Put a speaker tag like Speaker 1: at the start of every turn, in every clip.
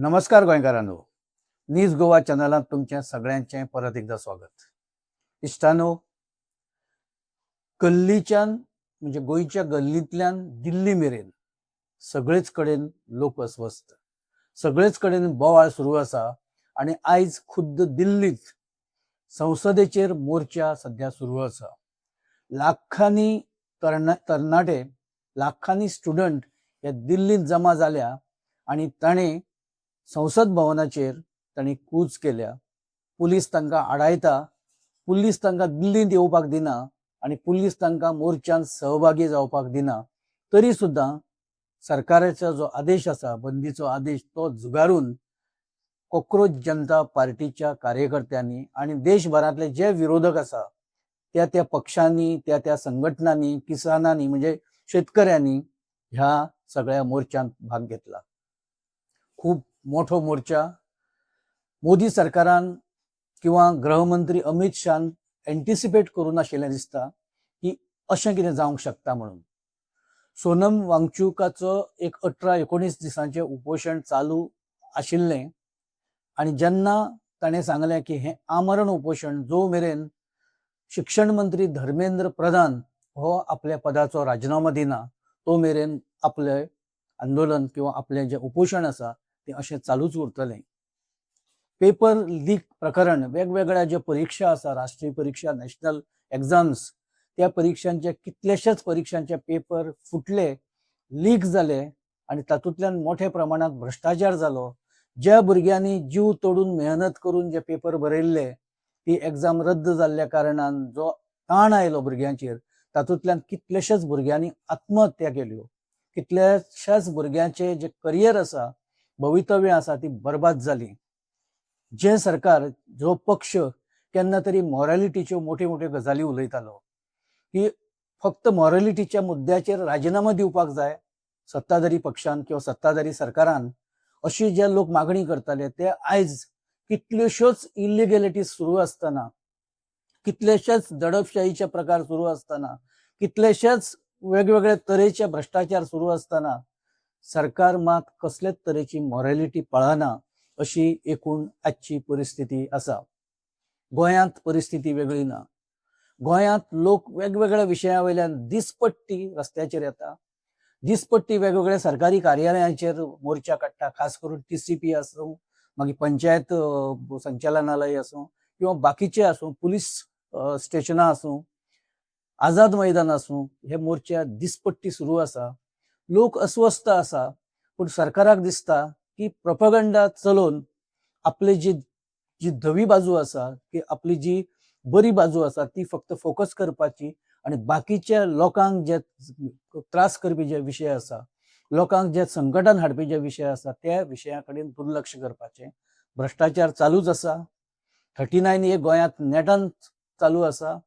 Speaker 1: नमस्कार गोंयकारांनो, न्यूज गोवा चॅनलात तुमच्या सगळ्यांचे परत एकदा स्वागत. इश्टानो, गल्लीच्यान म्हणजे गोंयच्या गल्लींतल्यान दिल्ली मेरेन सगळेच कडेन लोक अस्वस्थ, सगळेच कडेन बोवाळ सुरू आसा. आणि आयज खुद्द दिल्लीत संसदेचेर मोर्चा सध्या सुरू आसा. लाखांनी तरणाटे, लाखांनी स्टुडंट हे दिल्लीत जमा जाल्या आणि ताणे संसद भवनाचेर तांणी कूच केल्या. पुलीस तांकां आडायता, पुलीस तांकां दिल्लींत येवपाक दिना आणि पुलीस तांकां मोर्चान सहभागी जावपाक दिना. तरी सुद्दां सरकाराचो जो आदेश आसा, बंदीचो आदेश, तो झुगारून कॉक्रोच जनता पार्टीच्या कार्यकर्त्यांनी आणि देशभरातले जे विरोधक आसा त्या त्या पक्षांनी, त्या त्या संघटनांनी, किसानांनी म्हणजे शेतकऱ्यांनी ह्या सगळ्या मोर्चांत भाग घेतला. खूप मोठो मोर्चा. मोदी सरकारान किंवा गृहमंत्री अमित शान एंटिसिपेट करून आशिल्लें दिसता की अशें कितें जावंक शकता म्हणून. सोनम वांगचुकाचो एक 18-19 दिसांचें उपोशण चालू आशिल्लें आणि जेन्ना ताणें सांगलें की हें आमरण उपोशण जो मेरेन शिक्षण मंत्री धर्मेंद्र प्रधान हो आपल्या पदाचो राजिनामा दिना तो मेरेन आपले आंदोलन किंवा आपलें जें उपोशण आसा ते अशें चालूच उरतलें. पेपर लीक प्रकरण, वेगवेगळ्या ज्या परीक्षा आसा, राष्ट्रीय परीक्षा, नॅशनल एग्जाम्स, त्या परीक्षांचे कितलेशेच परीक्षांचे पेपर फुटले, लीक जाले आणि तातूंतल्यान मोठ्या प्रमाणात भ्रष्टाचार जालो. ज्या भुरग्यांनी जीव तोडून मेहनत करून जे पेपर बरयल्ले ती एग्जाम रद्द जाल्ल्या कारणान जो ताण आयलो भुरग्यांचेर, तातूंतल्यान कितलेशेच भुरग्यांनी आत्महत्या केल्यो. कितल्याशाच भुरग्यांचे जे करियर आसा, भवितव्य आसा, ती बरबाद जाली. जे सरकार, जो पक्ष केन्ना तरी मॉरॅलिटीच्यो मोठ्यो मोठ्यो गजाली उलयतालो की फक्त मॉरॅलिटीच्या मुद्द्याचेर राजिनामा दिवपाक जाय सत्ताधारी पक्षान किंवा सत्ताधारी सरकारान, अशी जे लोक मागणी करताले ते आयज कितल्योश्योच इलिगॅलिटीज सुरू आसतना, कितलेशेच दडपशाहीचे प्रकार सुरू आसतना, कितलेशेच वेगवेगळ्या तरेचे भ्रष्टाचार सुरू आसतना सरकार मात कसलेच तरेची मॉरॅलिटी पाळना, अशी एकूण आजची परिस्थिती आसा. गोंयांत परिस्थिती वेगळी ना. गोंयांत लोक वेगवेगळ्या विशया वयल्यान दिसपट्टी रस्त्याचेर येता, दिसपट्टी वेगवेगळ्या सरकारी कार्यालयांचेर मोर्चा काडटा, खास करून TCP आसूं, मागीर पंचायत संचालनालय आसूं किंवा बाकीचे आसूं, पुलीस स्टेशनां आसूं, आझाद मैदान आसूं, हे मोर्चा दिसपट्टी सुरू आसा. लोक अस्वस्थ आसा, पूण सरकाराक दिसता की प्रोपगंडा चलोवन आपली जी धवी बाजू आसा, की आपली जी बरी बाजू आसा ती फक्त फोकस करपाची आणि बाकीच्या लोकांक जे त्रास करपी जे विशय आसा, लोकांक जे संकटान हाडपी जे विशय आसा त्या विशया कडेन दुर्लक्ष करपाचें. भ्रष्टाचार चालूच आसा. 39A गोंयांत नेटान चालू आसा.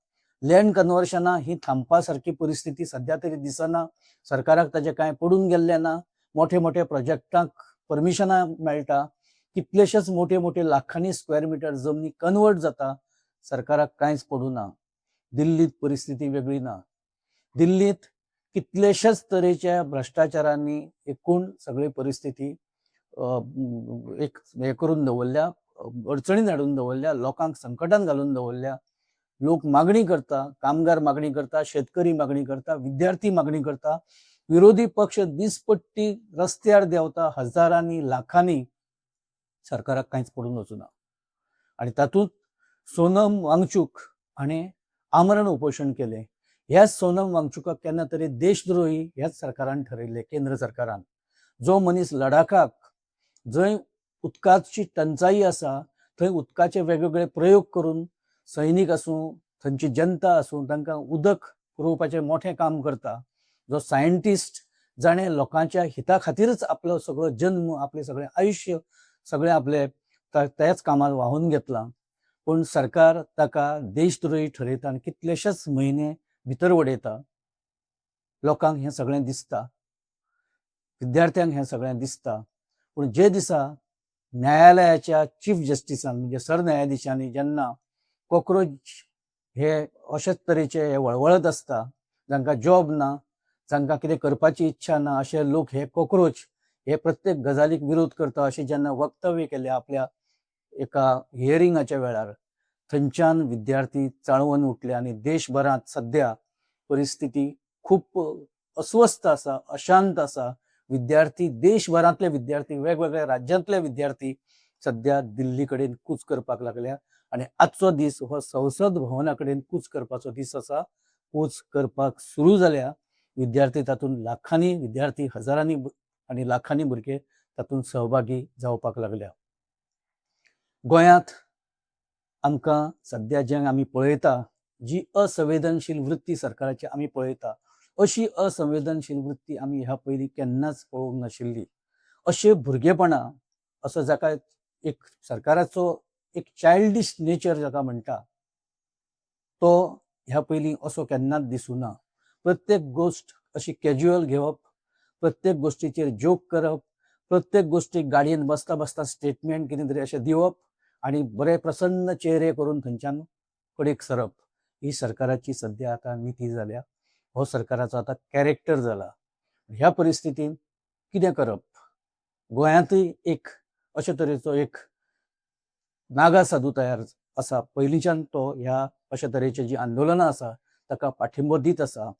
Speaker 1: लँड कन्वर्शनां ही थांबपा सारकी परिस्थिती सध्या तरी दिसना. सरकाराक ताजें कांय पडून गेल्लें ना. मोठे मोठे प्रोजेक्टांक परमिशनां मेळटा, कितलेशेच मोठे मोठे लाखांनी स्क्वेअर मिटर जमनी कन्वर्ट जाता, सरकाराक कांयच पडूना. दिल्लीत परिस्थिती वेगळी ना. दिल्लीत कितलेशेच तरेच्या भ्रष्टाचारांनी एकूण सगळी परिस्थिती एक हे करून दवरल्या, अडचणीन हाडून दवरल्या, लोकांक संकटान घालून दवरल्या. लोक मागणी करता, कामगार मागणी करता, शेतकरी मागणी करता, विद्यार्थी मागणी करता, विरोधी पक्ष दिसपट्टी रस्त्यार देंवता हजारांनी लाखांनी. सरकाराक कांयच पडून वचूना. आणि तातूंत सोनम वांगचूक हाणें आमरण उपोशण केलें. ह्याच सोनम वांगचुकाक केन्ना तरी देशद्रोही ह्याच सरकारान ठरयले, केंद्र सरकारान. जो मनीस लडाखाक, जंय उदकाची टंचाई आसा, थंय उदकाचे वेगवेगळे प्रयोग करून सैनीक आसूं, थंयची जनता आसूं, तांकां उदक पुरवपाचें मोठें काम करता, जो सायंटिस्ट जाणें लोकांच्या हिता खातीरच आपलो सगळो जन्म, आपलें सगळें आयुश्य सगळें आपले त्याच कामात वाहून घेतलां, पूण सरकार ताका देशद्रोही ठरयता आनी कितलेशेच म्हयने भितर वडयता. लोकांक हें सगळें दिसता, विद्यार्थ्यांक हें सगळें दिसता. पूण जे दिसा न्यायालयाच्या चीफ जस्टिसान म्हणजे सरन्यायाधीशांनी जेन्ना कॉक्रोच हे अशेच तरेचे हे वळवळत आसता, जांकां जॉब ना, जांकां कितें करपाची इच्छा ना, अशे लोक हे कॉक्रोच हे प्रत्येक गजालीक विरोध करता अशी जेन्ना वक्तव्य केले आपल्या एका हियरिंगाच्या वेळार, थंयच्यान विद्यार्थी चाळवून उठले आणि देशभरात सध्या परिस्थिती खूप अस्वस्थ आसा, अशांत आसा. विद्यार्थी, देशभरांतले विद्यार्थी, वेगवेगळ्या राज्यांतले विद्यार्थी सध्या दिल्ली कडेन कूच करपाक लागल्या आणि आजचो दीस हो संसद भवना कडेन कूच करपाचो दीस आसा. कूच करपाक सुरू जाल्या. विद्यार्थी तातूंत लाखांनी विद्यार्थी, हजारांनी आणि लाखांनी भुरगे तातूंत सहभागी जावपाक लागल्या. गोंयांत आमकां सध्या जें आमी पळयता, जी असंवेदनशील वृत्ती सरकाराची आमी पळयता, अशी असंवेदनशील वृत्ती आमी ह्या पयलीं केन्नाच पळोवंक नाशिल्ली. अशे भुरगेपणा, असो जाका एक सरकाराचो एक चायल्डिश नेचर जाका म्हणटा, तो ह्या पयलीं असो केन्नाच दिसूं ना. प्रत्येक गोश्ट अशी कॅज्युअल घेवप, प्रत्येक गोश्टीचेर जोक करप, प्रत्येक गोश्टीक गाडयेन बसता बसता स्टेटमेंट कितें तरी अशें दिवप आणि बरे प्रसन्न चेहरे करून थंयच्यान कडेक सरप, ही सरकाराची सध्या आतां निती जाल्या. हो सरकाराचो आतां कॅरेक्टर जाला. ह्या परिस्थितीन कितें करप? गोंयांतूय एक अशे तरेचो एक नागा साधू तयार आसा. पयलींच्यान तो ह्या अशा तरेची जी आंदोलनां आसा ताका पाठिंबो दीत आसा.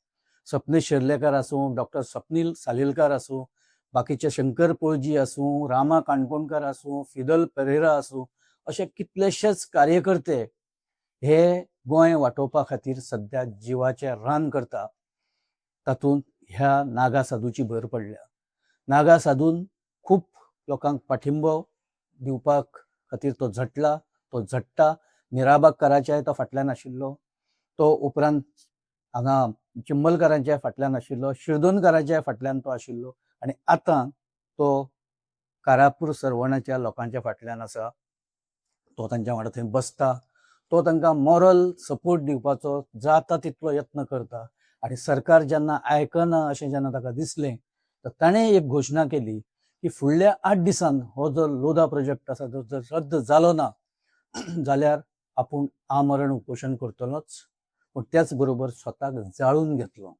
Speaker 1: सपनेश शेर्लेकार आसूं, डॉक्टर स्वप्नील सालीलकार आसूं, बाकीचे शंकर पळजी आसूं, रामा काणकोणकार आसूं, फिदल पेरेरा आसूं, अशे कितलेशेच कार्यकर्ते हे गोंय वांटोवपा खातीर सध्या जिवाचें रान करता. तातूंत ह्या नागा साधूची भर पडल्या. नागा साधून खूब लोकांक पाठिंबो दिवपाक खातीर तो झटला, तो झडटा. मिराबागकाराच्याय तो फाटल्यान आशिल्लो, तो उपरांत हांगा चिंबलकारांच्या फाटल्यान आशिल्लो, शिरदोनकाराच्या फाटल्यान तो आशिल्लो आनी आतां तो कारापूर सरवणाच्या लोकांच्या फाटल्यान आसा. तो तांच्या वांगडा थंय बसता, तो तांकां मॉरल सपोर्ट दिवपाचो जाता तितलो यत्न करता. आनी सरकार जेन्ना आयकना अशें जेन्ना ताका दिसलें, तर ताणें एक घोशणा केली की फुडल्या 8 दिसान हो जो लोधा प्रोजेक्ट आसा तो जर रद्द जालो ना जाल्यार आपूण आमरण उपोशण करतलोच, पूण त्याच बरोबर स्वताक जाळून घेतलो,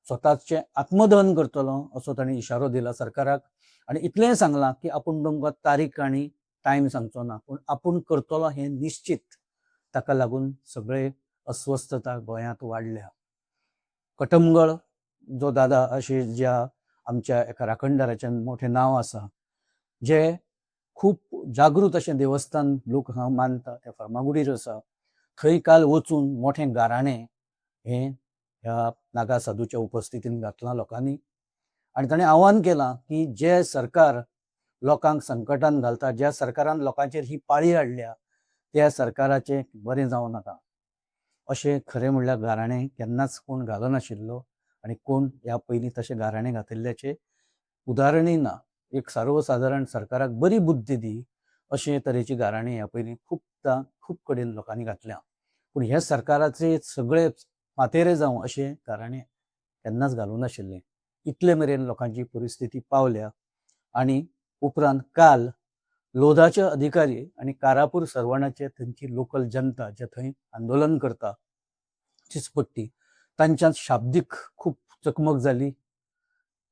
Speaker 1: स्वताचें आत्मदहन करतलो असो ताणें इशारो दिला सरकाराक. आनी इतलेंय सांगलां की आपूण तुमकां तारीख आनी टायम सांगचो ना, पूण आपूण करतलो हें निश्चित. ताका लागून सगळे अस्वस्थता गोंयांत वाडल्या. कटमगळ जो दादा अशे ज्या आमच्या एका राखणदाराचें मोठें नांव आसा, जे खूब जागृत अशें देवस्थान लोक हांव मानता, त्या फार्मागुडीर आसा. थंय काल वचून मोठें गाराणें हें ह्या नागा साधूच्या उपस्थितीन घातलां लोकांनी. आनी ताणें आव्हान केलां की जे सरकार लोकांक संकटान घालता, ज्या सरकारान लोकांचेर ही पाळी हाडल्या, त्या सरकाराचें बरें जावं नाका. अशें खरें म्हणल्यार गाराणें केन्नाच कोण घालनाशिल्लो आनी कोण ह्या पयलीं तशें गाराणें घातिल्ल्याचें उदाहरणय ना. एक सर्वसाधारण सरकाराक बरी बुद्धी दी अशे तरेची गाराणें ह्या पयलीं खुबदां खूब कडेन लोकांनी घातल्या, पूण हे सरकाराचे सगळे मातेरे जावं अशें गाराणें केन्नाच घालूं नाशिल्लें. इतले मेरेन लोकांची परिस्थिती पावल्या. आनी उपरांत काल लोधाचे अधिकारी आनी कारापूर सरवणाचे थंयची लोकल जनता जे थंय आंदोलन करता, चिचपट्टी, तांच्यात शाब्दीक खूब चकमक जाली.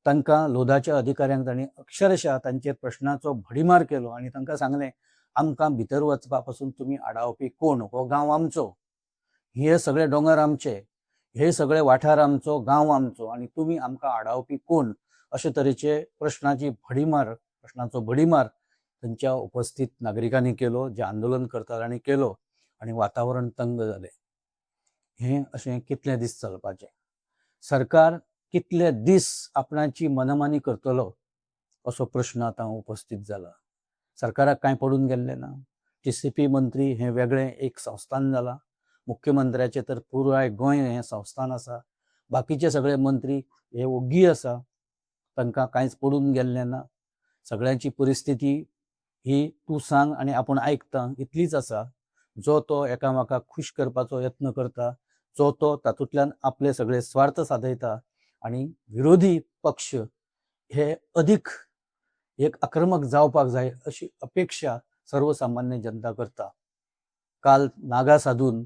Speaker 1: तांकां लोधाच्या अधिकाऱ्यांक तांणी अक्षरशा तांचेर प्रश्नाचो भडिमार केलो आनी तांकां सांगलें, आमकां भितर वचपा पासून तुमी आडावपी कोण? हो गांव आमचो, हे सगळे दोंगर आमचे, हे सगळे वाठार आमचो, गांव आमचो, आनी तुमी आमकां आडावपी कोण? अशे तरेचे प्रश्नाचो भडिमार थंयच्या उपस्थित नागरिकांनी केलो, जे आंदोलन करताल्यांनी केलो आनी वातावरण तंग जालें. हें अशें कितले दीस चलपाचें? सरकार कितले दीस आपणाची मनमानी करतलो असो प्रश्न आतां उपस्थित जाला. सरकाराक कांय पडून गेल्लें ना. TCP मंत्री हें वेगळें एक संस्थान जालां. मुख्यमंत्र्याचें तर पुराय गोंय हें संस्थान आसा. बाकीचे सगळे मंत्री हे ओग्गी आसा, तांकां कांयच पडून गेल्लें ना. सगळ्यांची परिस्थिती ही तूं सांग आनी आपूण आयकता इतलीच आसा. जो तो एकामेकाक खूश करपाचो यत्न करता, जो तो तातूंतल्यान आपले सगळे स्वार्थ साधयता आनी विरोधी पक्ष हे अदीक एक आक्रमक जावपाक जाय अशी अपेक्षा सर्वसामान्य जनता करता. काल नागा साधून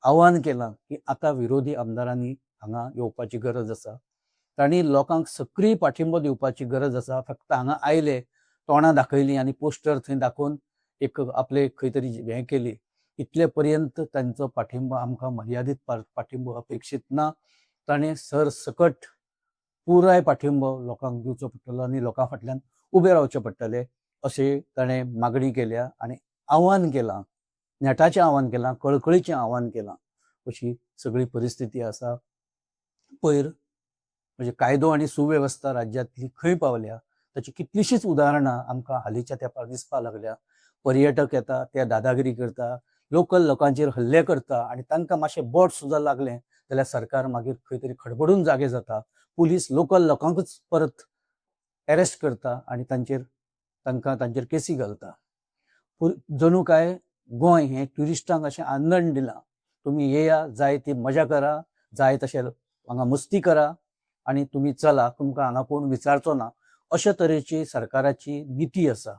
Speaker 1: आव्हान केलां की आतां विरोधी आमदारांनी हांगा येवपाची गरज आसा. तांणी लोकांक सक्रीय पाठिंबो दिवपाची गरज आसा. फक्त हांगा आयले, तोंडां दाखयलीं आनी पोस्टर थंय दाखोवन एक आपले खंय तरी हें केली, इतले पर्यंत तांचो पाठिंबो आमकां मर्यादीत पाठिंबो अपेक्षीत ना. ताणें सरसकट पुराय पाठिंबो लोकांक दिवचो पडटलो आनी लोकां फाटल्यान उबे रावचें पडटलें अशें ताणें मागणी केल्या आनी आव्हान केलां, नेटाचें आव्हान केलां, कळकळीचें आव्हान केलां. अशी सगळी परिस्थिती आसा. पयर म्हणजे कायदो आनी सुवेवस्था राज्यांतली खंय पावल्या ताची कितलींशींच उदाहरणां आमकां हालींच्या तेंपार दिसपाक लागल्या. पर्यटक येता, ते दादागिरी करता, लोकल लोकांचेर हल्ले करता आनी तांकां मातशें बोट सुद्दां लागलें जाल्यार सरकार मागीर खंय तरी खडबडून जागे जाता. पुलीस लोकल लोकांकूच परत अरेस्ट करता आनी तांकां तांचेर केसी घालता. जणू काय गोंय हें ट्युरिस्टांक अशें आंदण दिलां. तुमी येया, जाय ती मजा करा, जाय तशें हांगा मस्ती करा आनी तुमी चला, तुमकां हांगा कोण विचारचो ना. अशे तरेची सरकाराची नीती आसा.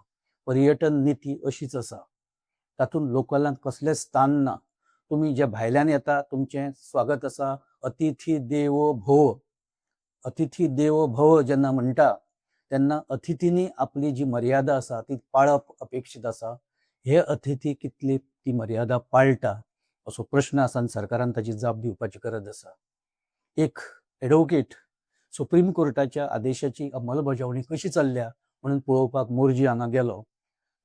Speaker 1: पर्यटन नीती अशीच आसा. तातूंत लोकलांक कसलें स्थान ना. तुमी जे भायल्यान येता, तुमचें स्वागत आसा. अतिथी देवो भव, अतिथी देवो भव जेन्ना म्हणटा तेन्ना अतिथींनी आपली जी मर्यादा आसा ती पाळप अपेक्षीत आसा. हे अतिथी कितली ती मर्यादा पाळटा असो प्रश्न आसा आनी सरकारान ताची जाप दिवपाची गरज आसा. एक एडवोकेट सुप्रीम कोर्टाच्या आदेशाची अंमलबजावणी कशी चल्ल्या म्हणून पळोवपाक मोर्जी हांगा गेलो.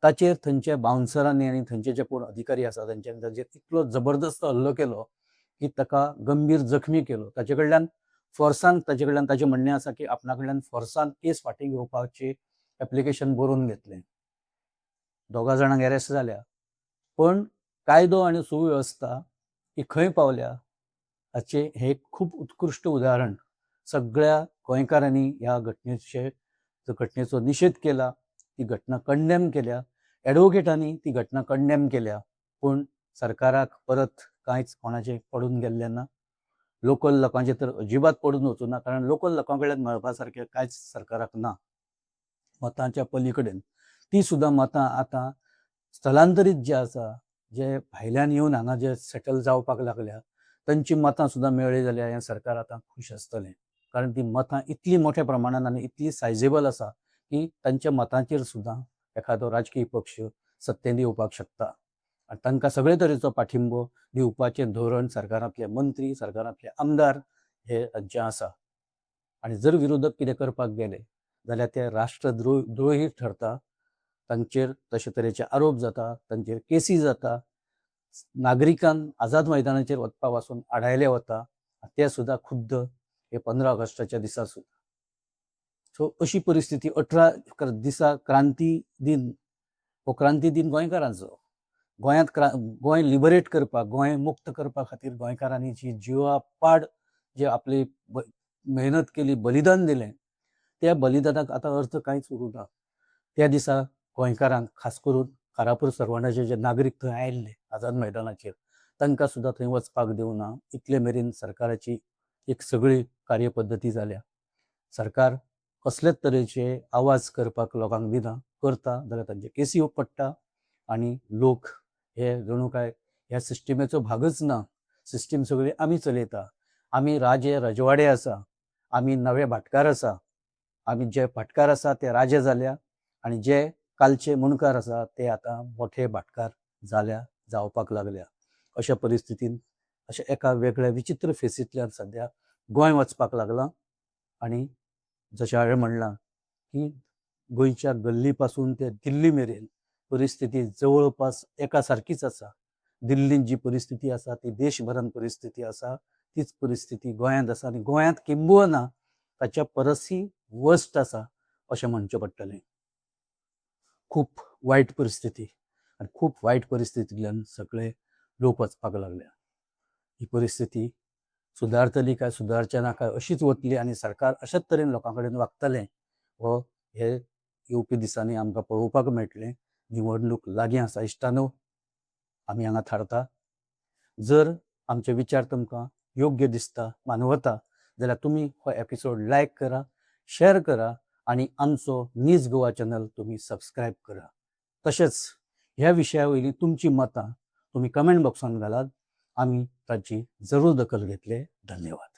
Speaker 1: ताचेर थंयच्या बाउन्सरांनी आनी थंयचे जे कोण अधिकारी आसा तांच्यांनी ताचेर इतलो जबरदस्त हल्लो केलो की ताका गंभीर जखमी केलो. ताचे कडल्यान ताचें म्हणणें आसा की आपणा कडल्यान फोर्सान केस फाटीं घेवपाचें एप्लिकेशन बरोवन घेतलें. दोगा जाणांक अरेस्ट जाल्या. पण कायदो आनी सुवेवस्था ही खंय पावल्या हाचें हें खूब उत्कृश्ट उदाहरण. सगळ्या गोंयकारांनी ह्या घटनेचो निशेध केला, ती घटना कंडेम केल्या. एडवोकेटांनी ती घटना कंडेम केल्या. पूण सरकाराक परत कांयच कोणाचें पडून गेल्लें ना. लोकल लोकांचें तर अजिबात पडून वचूं ना, कारण लोकल लोकां कडल्यान मेळपा सारकें कांयच सरकाराक ना. मतांच्या पलीकडेन ती सुद्दां मतां आतां स्थलांतरीत जे आसा, जे भायल्यान येवन हांगा जे सेटल जावपाक लागल्या, तांची मतां सुद्दां मेळ्ळी जाल्यार हें सरकार आतां खूश आसतलें. कारण ती मतां इतली मोठ्या प्रमाणान आनी इतली सायजेबल आसा की तांच्या मतांचेर सुद्दां एखादो राजकीय पक्ष सत्तेंत येवपाक शकता. आनी तांकां सगळे तरेचो पाठिंबो दिवपाचें धोरण सरकारांतले मंत्री, सरकारांतले आमदार हे हांचें आसा. आनी जर विरोधक कितें करपाक गेले जाल्यार ते राष्ट्रद्रोही ठरता. तांचेर तशे तरेचे आरोप जाता, तांचेर केसी जाता. नागरिकांक आझाद मैदानाचेर वचपा पासून आडायले वता, ते सुद्दां खुद्द हे 15 ऑगस्टाच्या दिसा सुद्दां. सो अशी परिस्थिती 18 दिसा क्रांती दिन, हो क्रांती दिन गोंयकारांचो. गोंयांत गोंय लिबरेट करपाक, गोंय मुक्त करपा खातीर गोंयकारांनी जी जिवापाड जे आपली मेहनत केली, बलिदान दिलें, त्या बलिदानाक आतां अर्थ कांयच उरूंक ना. त्या दिसा गोंयकारांक खास करून खारापूर सरवणाचे जे नागरीक थंय आयिल्ले आझाद मैदानाचेर, तांकां सुद्दां थंय वचपाक दिवना. इतले मेरेन सरकाराची एक सगळी कार्यपद्दती जाल्या. सरकार कसलेच तरेचे आवाज करपाक लोकांक दिना. करता जाल्यार तांचे केसी पडटा आनी लोक हे जणू काय ह्या सिस्टमेचो भागच ना. सिस्टीम सगळी आमी चलयता. आमी राजे रजवाडे आसा, आमी नवे भाटकार आसा. आमी जे भाटकार आसा ते राजे जाल्या आनी जे कालचे मुणकार आसा ते आतां मोठे भाटकार जावपाक लागल्या. अशा परिस्थितीन अशा एका वेगळ्या विचित्र फेसींतल्यान सद्या गोंय वचपाक लागलां. आनी जशें हांवें म्हणलां की गोंयच्या गल्ली पासून ते दिल्ली मेरेन परिस्थिती जवळपास एका सारकीच आसा. दिल्लींत जी परिस्थिती आसा ती देशभरांत परिस्थिती आसा, तीच परिस्थिती गोंयांत आसा. आनी गोंयांत किंबहुना ताच्या परसय वर्स्ट आसा अशें म्हणचें पडटलें. खूब वायट परिस्थिती आनी खूब वायट परिस्थितींतल्यान सगळे लोक वचपाक लागल्या. ही परिस्थिती सुदारतली काय सुदारचें ना काय अशीच वतली आनी सरकार अशाच तरेन लोकां कडेन वागतलें हो हे येवपी दिसांनी आमकां पळोवपाक मेळटलें. निवडणूक लागीं आसा इश्टानो, आमी हांगा थारता. जर आमचे विचार तुमकां योग्य दिसता, मानवता, जाल्यार तुमी हो एपिसोड लायक करा, शेअर करा आनी आमचो न्यूज गोवा चॅनल तुमी सबस्क्रायब करा. तशेंच ह्या विशया वयलीं तुमची मतां तुमी कमेंट बॉक्सान घालात. आमी ताची जरूर दखल घेतले. धन्यवाद.